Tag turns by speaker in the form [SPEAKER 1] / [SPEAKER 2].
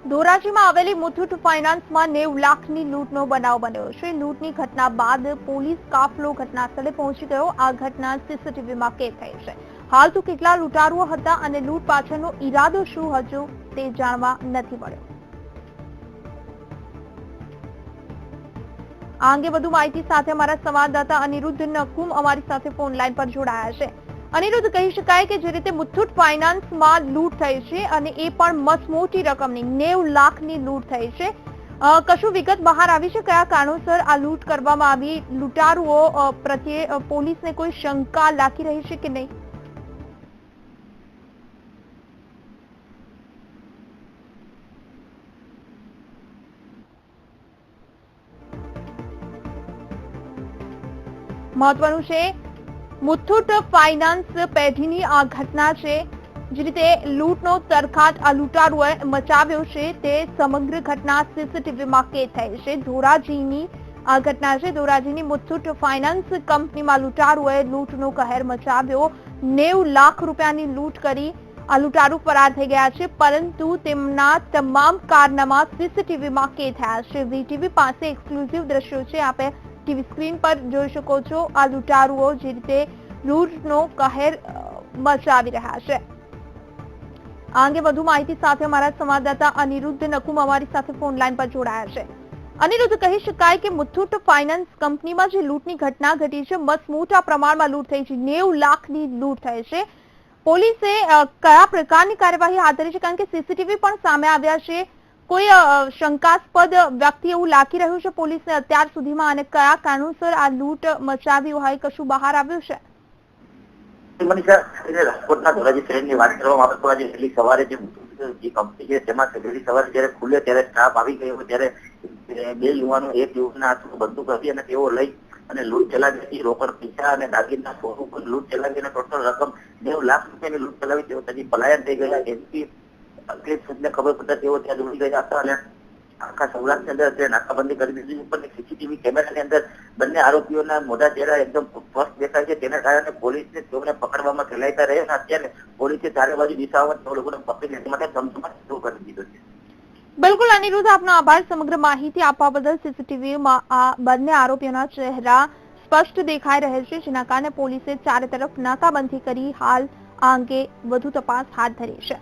[SPEAKER 1] ધોરાજીમાં આવેલી મુથુટ ફાઇનાન્સમાં 90 લાખની લૂંટનો બનાવ બન્યો છે। લૂંટની ઘટના બાદ પોલીસ કાફલો ઘટના સ્થળે પહોંચી ગયો। આ ઘટના સીસીટીવીમાં કેદ થઈ છે। હાલ તો કેટલા લૂંટારુઓ હતા અને લૂંટ પાછળનો ઈરાદો શું હજુ તે જાણવા નથી મળ્યો। આ અંગે વધુ માહિતી સાથે અમારા સંવાદદાતા અનિરુદ્ધ નકુમ અમારી સાથે ફોન લાઈન પર જોડાયા છે। અનિરુદ્ધ, કહી શકાય કે જે રીતે મુથુટ ફાઇનાન્સમાં લૂંટ થઈ છે અને એ પણ મસમોટી રકમની 90 લાખની લૂંટ થઈ છે, કશું વિગત બહાર આવી છે? કયા કારણોસર આ લૂંટ કરવામાં આવી? લૂંટારુઓ પ્રત્યે પોલીસને કોઈ શંકા લાગી રહી છે કે નહીં? મહત્વનું છે, મુથુટ ફાઇનાન્સ પેઢીની આ ઘટના છે। જે રીતે લૂંટનો તરખાટ આ લૂંટારુઓએ મચાવ્યો છે તે સમગ્ર ઘટના સીસીટીવીમાં કેદ થઈ છે। ધોરાજીની આ ઘટના છે। ધોરાજીની મુથુટ ફાઇનાન્સ કંપનીમાં લૂંટારુઓએ લૂંટનો કહેર મચાવ્યો। 90 લાખ રૂપિયાની લૂંટ કરી આ લૂંટારુ ફરાર થઈ ગયા છે, પરંતુ તેમના તમામ કારનામા સીસીટીવીમાં કેદ થયા છે। વીટીવી પાસે એક્સક્લુઝિવ દ્રશ્યો છે, આપે ટીવી સ્ક્રીન પર જોઈ શકો છો। આ લૂંટારુઓ જે રીતે લૂંટનો કહેર મચાવી રહ્યા છે। આ અંગે વધુ માહિતી સાથે અમારા સંવાદદાતા અનિરુદ્ધ નકુમ અમારી સાથે ફોન લાઈન પર જોડાયા છે। અનિરુદ્ધ, કહી શકાય કે મુથુટ ફાઇનાન્સ કંપનીમાં જે લૂંટની ઘટના ઘટી છે, મોટા પ્રમાણમાં લૂંટ થઈ છે, 90 લાખની લૂંટ થઈ છે। પોલીસે કયા પ્રકારની કાર્યવાહી હાથ ધરી છે? કારણ કે સીસીટીવી પણ સામે આવ્યા છે। કોઈ શંકાસ્પદ વ્યક્તિ એવું લાગી રહ્યું છે પોલીસને અત્યાર સુધીમાં, અને કયા કારણોસર આ લૂંટ મચાવી હોય કશું બહાર આવ્યું છે?
[SPEAKER 2] રાજકોટના ધોરાજી શહેરની વાત કરવામાં આવે તો આજે વહેલી સવારે જે કંપની છે તેમાં વહેલી સવારે જયારે ખુલે ત્યારે સ્ટાફ આવી ગયો, ત્યારે બે યુવાનો એક યુવકના હાથમાં બંદૂક હતી અને તેઓ લઈ અને લૂંટ ચલાવી હતી। રોકડ પૈસા અને દાગીના સોનું પર લૂંટ ચલાવી અને ટોટલ રકમ 90 લાખ રૂપિયાની લૂંટ ચલાવી તેઓ ત્યાંથી પલાયન થઈ ગયા। એસપી અંકલેશને ખબર પડતા તેઓ ત્યાં દોડી ગયા હતા અને આખા સૌરાષ્ટ્રની અંદર નાકાબંધી કરી દીધી। ઉપરની સીસીટીવી કેમેરાની અંદર બંને આરોપીઓના મોઢા ચહેરા એકદમ સ્પષ્ટ દેખાય છે, તેના કારણે પોલીસને તેઓને પકડવામાં સહેલાઈતા રહે અને અત્યારે પોલીસે ચારે બાજુ દિશાઓમાં તેઓ લોકોને પકડી લેવા માટે ધમધમાટ શરૂ કરી દીધો છે।
[SPEAKER 1] બિલકુલ અનિરુદ્ધ, આપનો આભાર સમગ્ર માહિતી આપવા બદલ। સીસીટીવીમાં આ બંને આરોપીઓના ચહેરા સ્પષ્ટ દેખાઈ રહે છે, જેના કારણે પોલીસે ચારે તરફ નાકાબંધી કરી હાલ આ અંગે વધુ તપાસ હાથ ધરી છે।